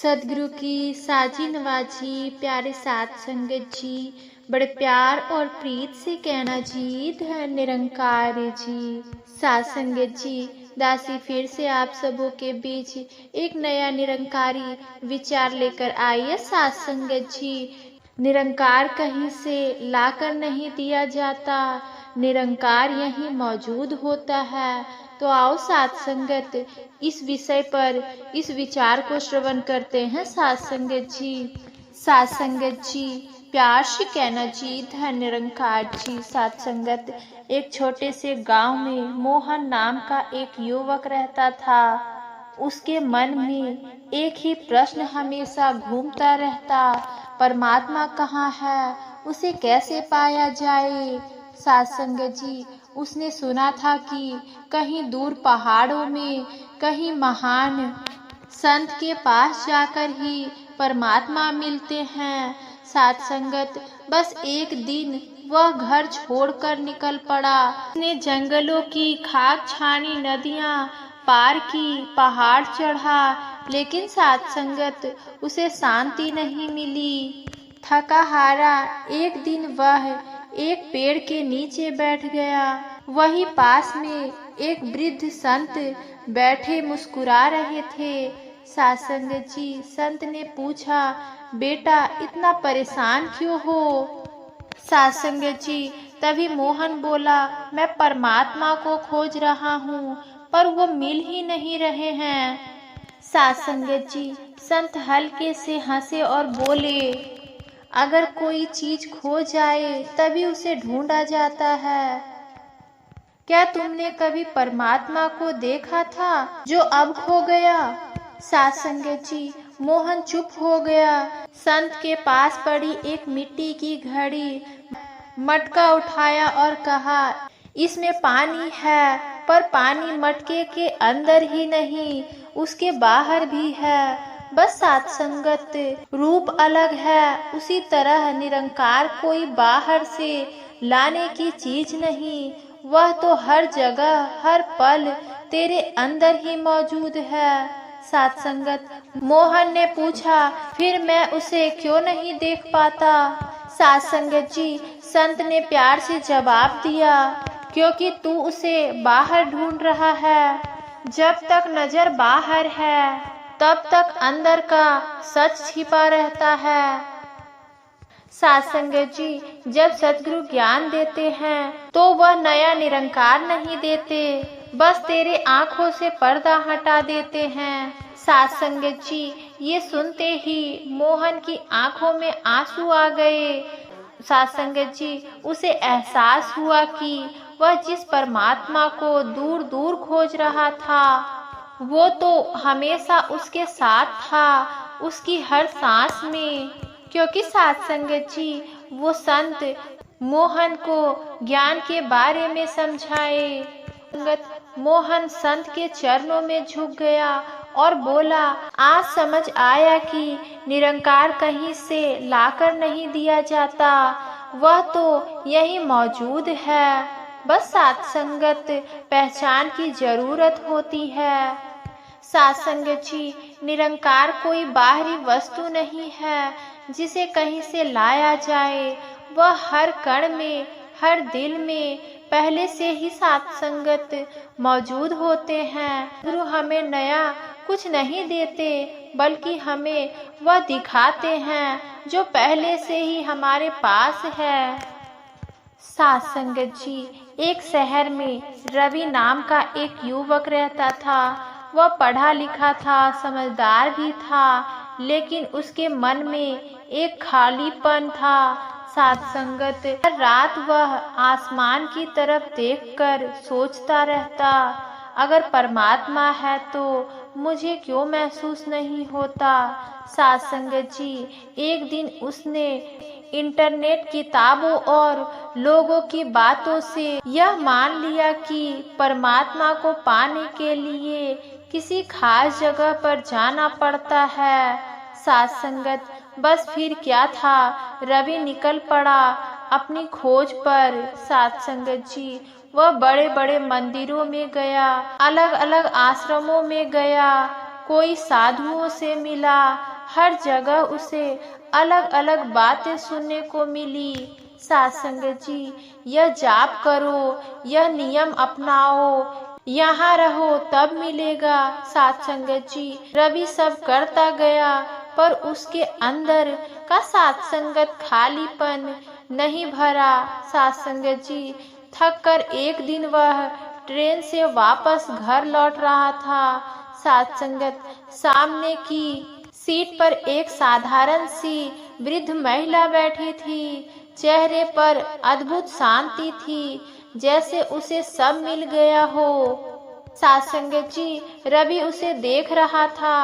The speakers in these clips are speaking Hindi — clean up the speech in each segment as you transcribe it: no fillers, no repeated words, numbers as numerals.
सदगुरु की साजी नवाजी प्यारे साथ संगत जी, बड़े प्यार और प्रीत से कहना जी धन निरंकार जी। साथ संगत जी, दासी फिर से आप सबों के बीच एक नया निरंकारी विचार लेकर आई है। साथ संगत जी, निरंकार कहीं से लाकर नहीं दिया जाता, निरंकार यहीं मौजूद होता है। तो आओ साथ संगत इस विषय पर इस विचार को श्रवण करते हैं। साथ संगत जी प्यार से कहना जी धन निरंकार जी। साथ संगत, एक छोटे से गांव में मोहन नाम का एक युवक रहता था। उसके मन में एक ही प्रश्न हमेशा घूमता रहता, परमात्मा कहाँ है, उसे कैसे पाया जाए। साथ संगत जी, उसने सुना था कि कहीं दूर पहाड़ों में कहीं महान संत के पास जाकर ही परमात्मा मिलते हैं। साथ संगत, बस एक दिन वह घर छोड़कर निकल पड़ा। उसने जंगलों की खाक छानी नदियां पार की, पहाड़ चढ़ा, लेकिन साथ संगत उसे शांति नहीं मिली। थका हारा एक दिन वह एक पेड़ के नीचे बैठ गया। वहीं पास में एक वृद्ध संत बैठे मुस्कुरा रहे थे। साथ संगत जी, संत ने पूछा, बेटा इतना परेशान क्यों हो। साथ संगत जी, तभी मोहन बोला, मैं परमात्मा को खोज रहा हूँ, पर वो मिल ही नहीं रहे हैं। साथ संगत जी, संत हल्के से हंसे और बोले, अगर कोई चीज खो जाए तभी उसे ढूंढा जाता है। क्या तुमने कभी परमात्मा को देखा था जो अब खो गया। साथ संगत जी, मोहन चुप हो गया। संत के पास पड़ी एक मिट्टी की घड़ी मटका उठाया और कहा, इसमें पानी है, पर पानी मटके के अंदर ही नहीं, उसके बाहर भी है। बस साथ संगत, रूप अलग है, उसी तरह निरंकार कोई बाहर से लाने की चीज नहीं, वह तो हर जगह हर पल तेरे अंदर ही मौजूद है। साथ संगत, मोहन ने पूछा, फिर मैं उसे क्यों नहीं देख पाता। साथ संगत जी, संत ने प्यार से जवाब दिया, क्योंकि तू उसे बाहर ढूंढ रहा है। जब तक नजर बाहर है तब तक अंदर का सच छिपा रहता है। साथ संगत जी, जब सतगुरु ज्ञान देते हैं तो वह नया निरंकार नहीं देते, बस तेरे आँखों से पर्दा हटा देते हैं। साथ संगत जी, ये सुनते ही मोहन की आँखों में आंसू आ गए। साथ संगत जी, उसे एहसास हुआ कि वह जिस परमात्मा को दूर दूर खोज रहा था, वो तो हमेशा उसके साथ था, उसकी हर सांस में। क्योंकि साथ संगत जी, वो संत मोहन को ज्ञान के बारे में समझाए। संगत, मोहन संत के चरणों में झुक गया और बोला, आज समझ आया कि निरंकार कहीं से लाकर नहीं दिया जाता, वह तो यही मौजूद है। बस साथ संगत, पहचान की जरूरत होती है। साथ संगत जी, निरंकार कोई बाहरी वस्तु नहीं है जिसे कहीं से लाया जाए, वह हर कण में हर दिल में पहले से ही साथ संगत मौजूद होते हैं। गुरु हमें नया कुछ नहीं देते, बल्कि हमें वह दिखाते हैं जो पहले से ही हमारे पास है। साथ संगत जी, एक शहर में रवि नाम का एक युवक रहता था। वह पढ़ा लिखा था, समझदार भी था, लेकिन उसके मन में एक खालीपन था। साथ संगत, हर रात वह आसमान की तरफ देखकर सोचता रहता, अगर परमात्मा है तो मुझे क्यों महसूस नहीं होता। साथ संगत जी, एक दिन उसने इंटरनेट किताबों और लोगों की बातों से यह मान लिया कि परमात्मा को पाने के लिए किसी खास जगह पर जाना पड़ता है। साथ संगत, बस फिर क्या था, रवि निकल पड़ा अपनी खोज पर। साथ संगत जी, वह बड़े बड़े मंदिरों में गया, अलग अलग आश्रमों में गया, कोई साधुओं से मिला, हर जगह उसे अलग अलग बातें सुनने को मिली। साथ संगत जी, यह जाप करो, यह नियम अपनाओ, यहाँ रहो तब मिलेगा। साथ संगत जी, रवि सब करता गया, पर उसके अंदर का साथ संगत खालीपन नहीं भरा। साथ संगत जी, थक कर एक दिन वह ट्रेन से वापस घर लौट रहा था। साथ संगत, सामने की सीट पर एक साधारण सी वृद्ध महिला बैठी थी। चेहरे पर अद्भुत शांति थी, जैसे उसे सब मिल गया हो। साथ संगत जी, रवि उसे देख रहा था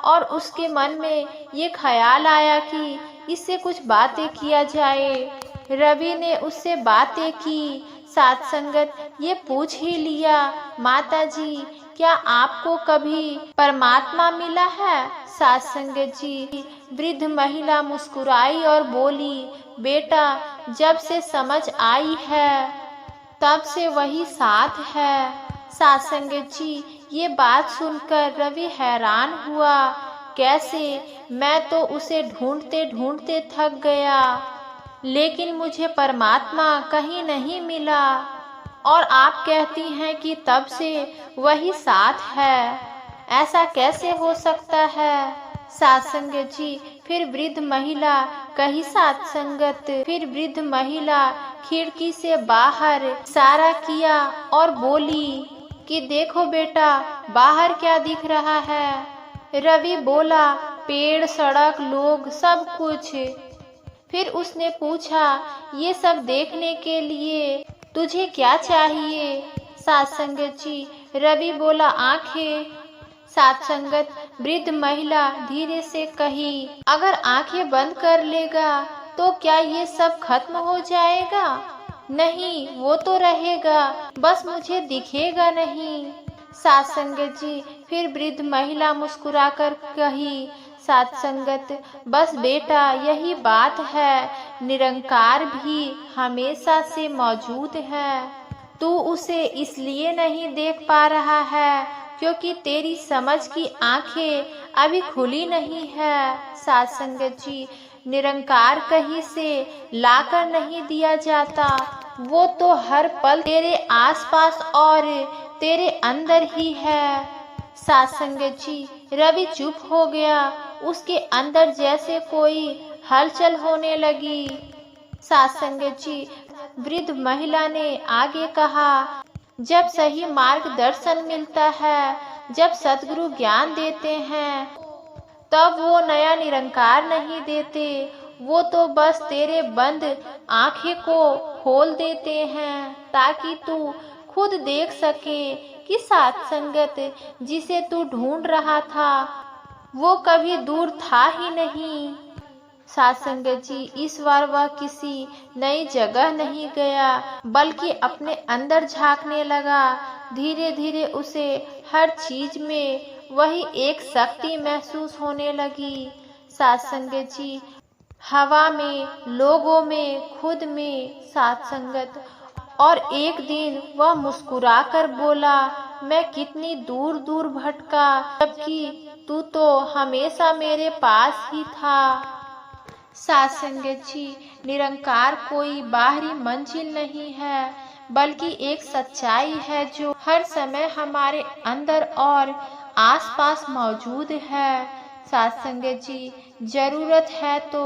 और उसके मन में ये ख्याल आया कि इससे कुछ बातें किया जाए। रवि ने उससे बातें की। साथ संगत, ये पूछ ही लिया, माता जी, क्या आपको कभी परमात्मा मिला है? साथ संगत जी, वृद्ध महिला मुस्कुराई और बोली, बेटा, जब से समझ आई है तब से वही साथ है। साथ संगत जी, ये बात सुनकर रवि हैरान हुआ। कैसे? मैं तो उसे ढूंढते ढूंढते थक गया, लेकिन मुझे परमात्मा कहीं नहीं मिला, और आप कहती हैं कि तब से वही साथ है। ऐसा कैसे हो सकता है? साथ संगत जी, फिर वृद्ध महिला कही। साथ संगत, फिर वृद्ध महिला खिड़की से बाहर इशारा किया और बोली कि देखो बेटा, बाहर क्या दिख रहा है? रवि बोला, पेड़, सड़क, लोग, सब कुछ। फिर उसने पूछा, ये सब देखने के लिए तुझे क्या चाहिए? साथ संगत जी, रवि बोला, आंखें। साथ संगत, वृद्ध महिला धीरे से कही, अगर आंखें बंद कर लेगा तो क्या ये सब खत्म हो जाएगा? नहीं, वो तो रहेगा, बस मुझे दिखेगा नहीं। साथ संगत जी, फिर वृद्ध महिला मुस्कुराकर कही, साथ संगत, बस बेटा, यही बात है, निरंकार भी हमेशा से मौजूद है। तू उसे इसलिए नहीं देख पा रहा है क्योंकि तेरी समझ की आंखें अभी खुली नहीं है। साथ संगत जी, निरंकार कहीं से लाकर नहीं दिया जाता, वो तो हर पल तेरे आसपास और तेरे अंदर ही है। साथ संगत जी, रवि चुप हो गया। उसके अंदर जैसे कोई हलचल होने लगी। साथ संगत जी, वृद्ध महिला ने आगे कहा, जब सही मार्गदर्शन मिलता है, जब सद्गुरु ज्ञान देते हैं, तब वो नया निरंकार नहीं देते, वो तो बस तेरे बंद आंखें को खोल देते हैं, ताकि तू खुद देख सके कि साथ संगत जिसे तू ढूंढ रहा था वो कभी दूर था ही नहीं। साथ संगत जी, इस बार वह किसी नई जगह नहीं गया, बल्कि अपने अंदर झांकने लगा। धीरे धीरे उसे हर चीज में वही एक शक्ति महसूस होने लगी। साथ संगत जी, हवा में, लोगों में, खुद में। साथ संगत, और एक दिन वह मुस्कुराकर बोला, मैं कितनी दूर दूर भटका, जबकि तू तो हमेशा मेरे पास ही था। साथ संगत जी, निरंकार कोई बाहरी मंजिल नहीं है, बल्कि एक सच्चाई है जो हर समय हमारे अंदर और आसपास मौजूद है। साथ संगत जी, जरूरत है तो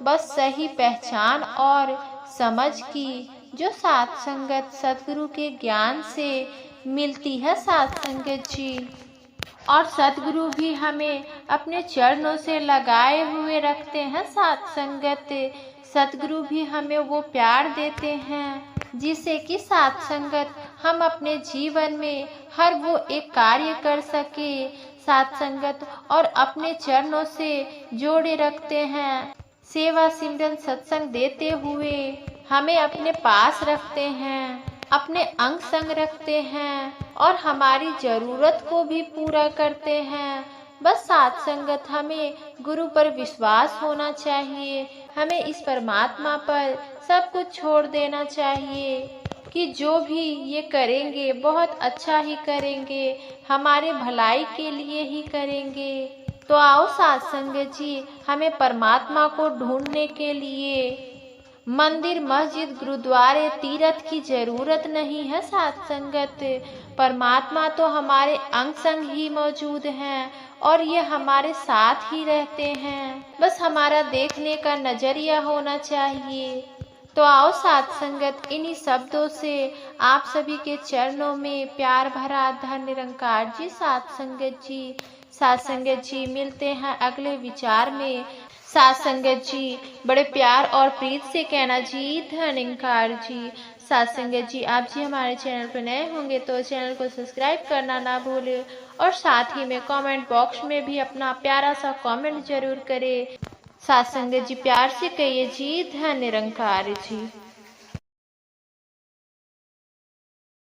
बस सही पहचान और समझ की, जो साथ संगत सद्गुरु के ज्ञान से मिलती है। साथ संगत जी, और सद्गुरु भी हमें अपने चरणों से लगाए हुए रखते हैं। साथ संगत, सद्गुरु भी हमें वो प्यार देते हैं जिससे कि साथ संगत हम अपने जीवन में हर वो एक कार्य कर सके। साथ संगत, और अपने चरणों से जोड़े रखते हैं। सेवा सिमरन सत्संग देते हुए हमें अपने पास रखते हैं, अपने अंग संग रखते हैं और हमारी जरूरत को भी पूरा करते हैं। बस साथ संगत, हमें गुरु पर विश्वास होना चाहिए, हमें इस परमात्मा पर सब कुछ छोड़ देना चाहिए। कि जो भी ये करेंगे बहुत अच्छा ही करेंगे, हमारे भलाई के लिए ही करेंगे। तो आओ साथ संगत जी, हमें परमात्मा को ढूंढने के लिए मंदिर, मस्जिद, गुरुद्वारे, तीर्थ की जरूरत नहीं है साथ संगत। परमात्मा तो हमारे अंग संग ही मौजूद हैं और ये हमारे साथ ही रहते हैं। बस हमारा देखने का नजरिया होना चाहिए। तो आओ साथ संगत, इन्हीं शब्दों से आप सभी के चरणों में प्यार भरा धन निरंकार जी साथ संगत जी। साथ संगत जी, मिलते हैं अगले विचार में। साथ संगत जी, बड़े प्यार और प्रीत से कहना जी धन निरंकार जी। साथ संगत जी, आप जी हमारे चैनल पर नए होंगे तो चैनल को सब्सक्राइब करना ना भूलें और साथ ही में कमेंट बॉक्स में भी अपना प्यारा सा कमेंट जरूर करें। साथ संगत जी, प्यार से कहिए जी धन निरंकार जी।